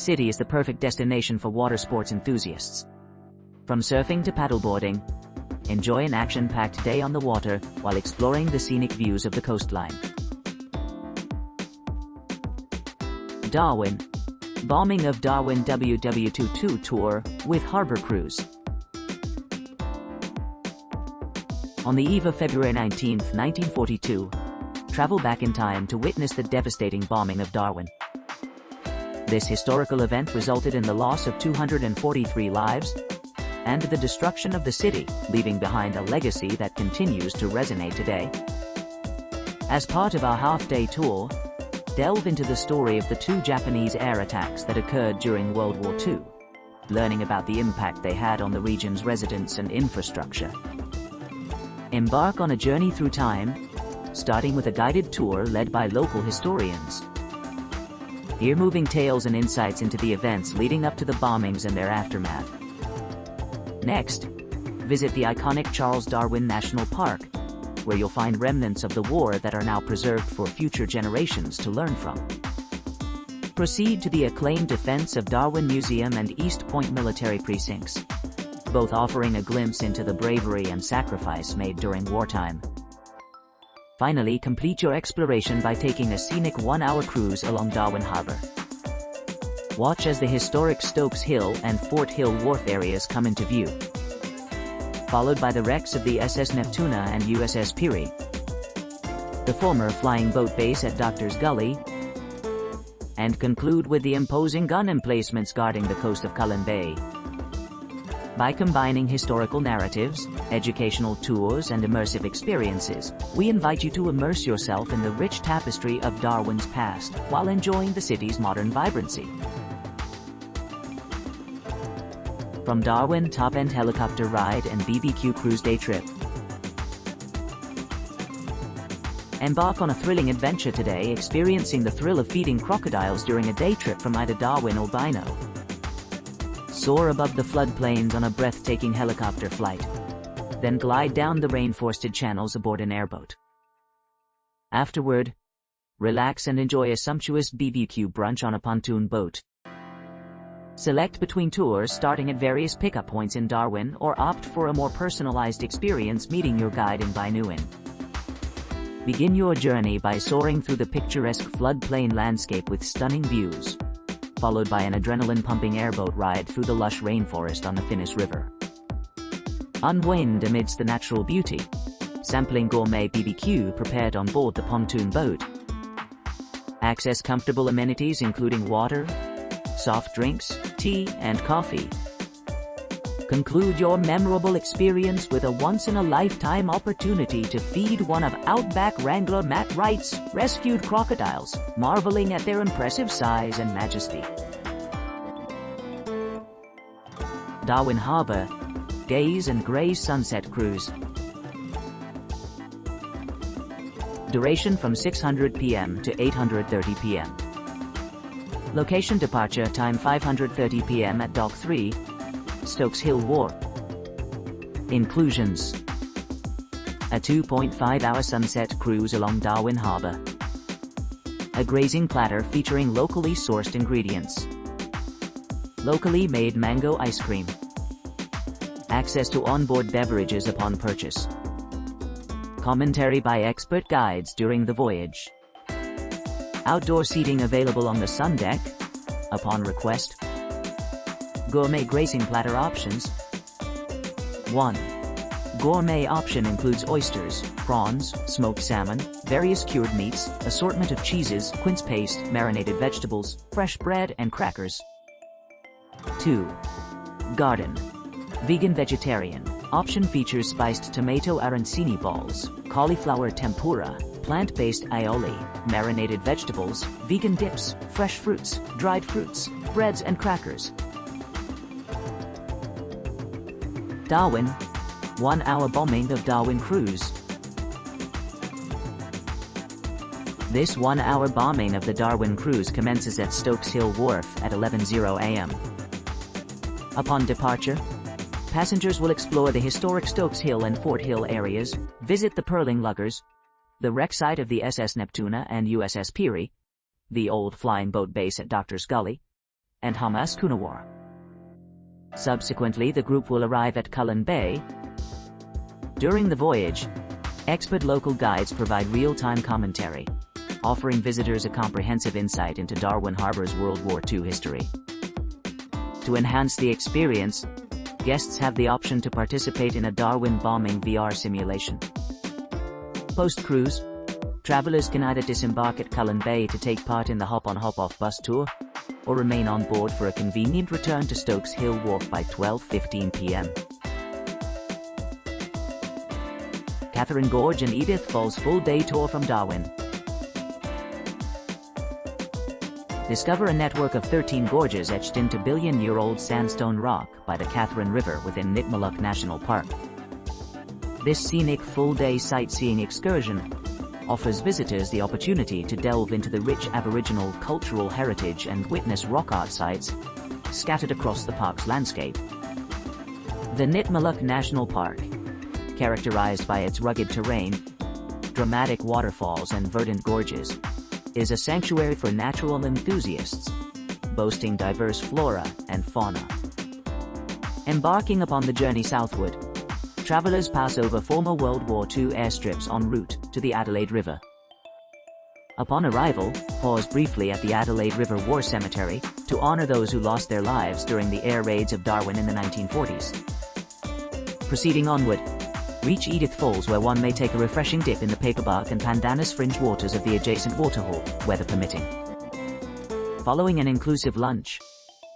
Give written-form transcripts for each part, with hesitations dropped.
city is the perfect destination for water sports enthusiasts. From surfing to paddleboarding, enjoy an action-packed day on the water while exploring the scenic views of the coastline. Darwin. Bombing of Darwin WW22 tour with Harbour cruise. On the eve of February 19, 1942, travel back in time to witness the devastating bombing of Darwin. This historical event resulted in the loss of 243 lives and the destruction of the city, leaving behind a legacy that continues to resonate today. As part of our half-day tour, delve into the story of the two Japanese air attacks that occurred during World War II, learning about the impact they had on the region's residents and infrastructure. Embark on a journey through time, starting with a guided tour led by local historians. Hear moving tales and insights into the events leading up to the bombings and their aftermath. Next, visit the iconic Charles Darwin National Park, where you'll find remnants of the war that are now preserved for future generations to learn from. Proceed to the acclaimed Defense of Darwin Museum and East Point military precincts, both offering a glimpse into the bravery and sacrifice made during wartime. Finally, complete your exploration by taking a scenic one-hour cruise along Darwin Harbour. Watch as the historic Stokes Hill and Fort Hill Wharf areas come into view, followed by the wrecks of the SS Neptuna and USS Peary, the former flying boat base at Doctor's Gully, and conclude with the imposing gun emplacements guarding the coast of Cullen Bay. By combining historical narratives, educational tours, and immersive experiences, we invite you to immerse yourself in the rich tapestry of Darwin's past while enjoying the city's modern vibrancy. From Darwin top-end helicopter ride and BBQ cruise day trip. Embark on a thrilling adventure today, experiencing the thrill of feeding crocodiles during a day trip from either Darwin or Bino. Soar above the floodplains on a breathtaking helicopter flight, then glide down the rainforested channels aboard an airboat. Afterward, relax and enjoy a sumptuous BBQ brunch on a pontoon boat. Select between tours starting at various pickup points in Darwin or opt for a more personalized experience meeting your guide in Bainuin. Begin your journey by soaring through the picturesque floodplain landscape with stunning views, followed by an adrenaline-pumping airboat ride through the lush rainforest on the Finnis River. Unwind amidst the natural beauty, sampling gourmet BBQ prepared on board the pontoon boat. Access comfortable amenities including water, soft drinks, tea, and coffee. Conclude your memorable experience with a once-in-a-lifetime opportunity to feed one of Outback Wrangler Matt Wright's rescued crocodiles, marveling at their impressive size and majesty. Darwin Harbour, Gaze and Graze Sunset Cruise. Duration from 600 p.m. to 8:30 p.m. Location departure time 5:30 p.m. at Dock 3, Stokes Hill Wharf. Inclusions: a 2.5-hour sunset cruise along Darwin Harbour, a grazing platter featuring locally sourced ingredients, locally made mango ice cream, access to onboard beverages upon purchase, commentary by expert guides during the voyage, outdoor seating available on the sun deck, upon request. Gourmet grazing platter options. 1. Gourmet option includes oysters, prawns, smoked salmon, various cured meats, assortment of cheeses, quince paste, marinated vegetables, fresh bread, and crackers. 2. Garden. Vegan-vegetarian. Option features spiced tomato arancini balls, cauliflower tempura, plant-based aioli, marinated vegetables, vegan dips, fresh fruits, dried fruits, breads, and crackers. Darwin, 1-hour bombing of Darwin cruise. This 1-hour bombing of the Darwin cruise commences at Stokes Hill Wharf at 11:00 a.m. Upon departure, passengers will explore the historic Stokes Hill and Fort Hill areas, visit the Pearling Luggers, the wreck site of the SS Neptuna and USS Peary, the old flying boat base at Doctor's Gully, and Hamas Kunawar. Subsequently, the group will arrive at Cullen Bay. During the voyage, expert local guides provide real-time commentary, offering visitors a comprehensive insight into Darwin Harbour's World War II history. To enhance the experience, guests have the option to participate in a Darwin bombing VR simulation. Post-cruise, travelers can either disembark at Cullen Bay to take part in the hop-on-hop-off bus tour, or remain on board for a convenient return to Stokes Hill Wharf by 12:15 p.m. Katherine, Gorge and Edith Falls full-day tour from Darwin. Discover a network of 13 gorges etched into billion-year-old sandstone rock by the Katherine River within Nitmaluk National Park. This scenic full-day sightseeing excursion offers visitors the opportunity to delve into the rich Aboriginal cultural heritage and witness rock art sites scattered across the park's landscape. The Nitmaluk National Park, characterized by its rugged terrain, dramatic waterfalls and verdant gorges, is a sanctuary for natural enthusiasts, boasting diverse flora and fauna. Embarking upon the journey southward, travelers pass over former World War II airstrips en route to the Adelaide River. Upon arrival, pause briefly at the Adelaide River War Cemetery to honor those who lost their lives during the air raids of Darwin in the 1940s. Proceeding onward, reach Edith Falls, where one may take a refreshing dip in the paperbark and pandanus fringe waters of the adjacent waterhole, weather permitting. Following an inclusive lunch,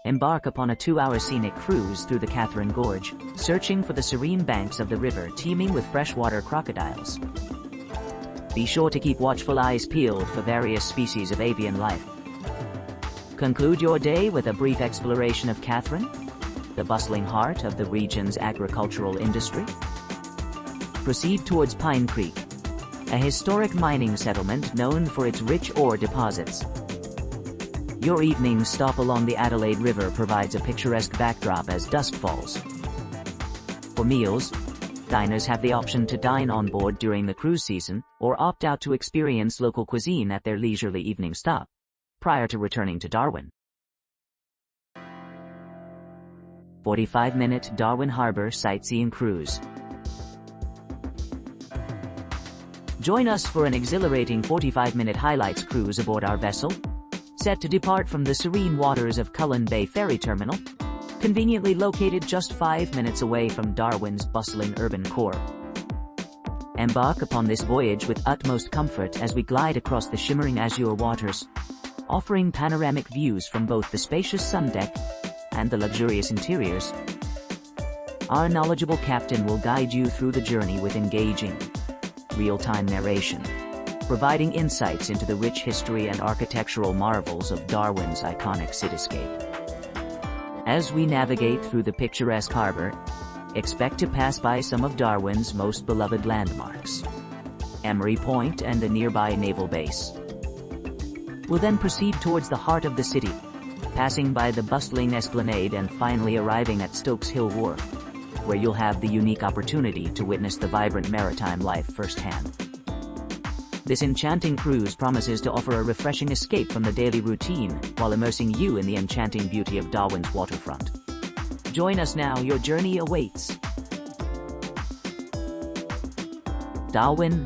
embark upon a 2-hour scenic cruise through the Katherine Gorge, searching for the serene banks of the river teeming with freshwater crocodiles. Be sure to keep watchful eyes peeled for various species of avian life. Conclude your day with a brief exploration of Katherine, the bustling heart of the region's agricultural industry. Proceed towards Pine Creek, a historic mining settlement known for its rich ore deposits. Your evening stop along the Adelaide River provides a picturesque backdrop as dusk falls. For meals, diners have the option to dine on board during the cruise season or opt out to experience local cuisine at their leisurely evening stop, prior to returning to Darwin. 45-minute Darwin Harbour sightseeing cruise. Join us for an exhilarating 45-minute highlights cruise aboard our vessel, set to depart from the serene waters of Cullen Bay Ferry Terminal, conveniently located just 5 minutes away from Darwin's bustling urban core. Embark upon this voyage with utmost comfort as we glide across the shimmering azure waters, offering panoramic views from both the spacious sun deck and the luxurious interiors. Our knowledgeable captain will guide you through the journey with engaging, real-time narration, providing insights into the rich history and architectural marvels of Darwin's iconic cityscape. As we navigate through the picturesque harbour, expect to pass by some of Darwin's most beloved landmarks, Emery Point and the nearby naval base. We'll then proceed towards the heart of the city, passing by the bustling esplanade and finally arriving at Stokes Hill Wharf, where you'll have the unique opportunity to witness the vibrant maritime life firsthand. This enchanting cruise promises to offer a refreshing escape from the daily routine while immersing you in the enchanting beauty of Darwin's waterfront. Join us now, your journey awaits. Darwin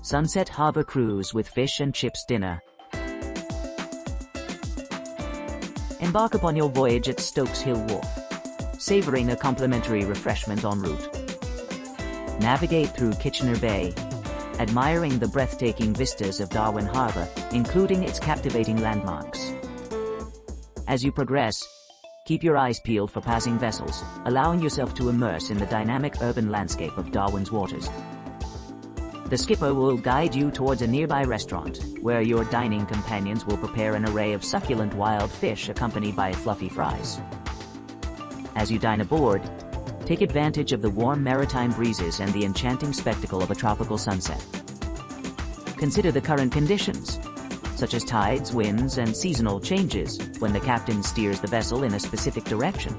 Sunset Harbour Cruise with fish and chips dinner. Embark upon your voyage at Stokes Hill Wharf, savoring a complimentary refreshment en route. Navigate through Kitchener Bay, admiring the breathtaking vistas of Darwin Harbour, including its captivating landmarks. As you progress, keep your eyes peeled for passing vessels, allowing yourself to immerse in the dynamic urban landscape of Darwin's waters. The skipper will guide you towards a nearby restaurant, where your dining companions will prepare an array of succulent wild fish accompanied by fluffy fries. As you dine aboard, take advantage of the warm maritime breezes and the enchanting spectacle of a tropical sunset. Consider the current conditions, such as tides, winds, and seasonal changes, when the captain steers the vessel in a specific direction.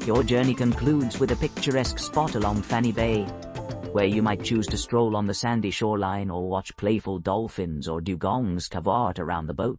Your journey concludes with a picturesque spot along Fanny Bay, where you might choose to stroll on the sandy shoreline or watch playful dolphins or dugongs cavort around the boat.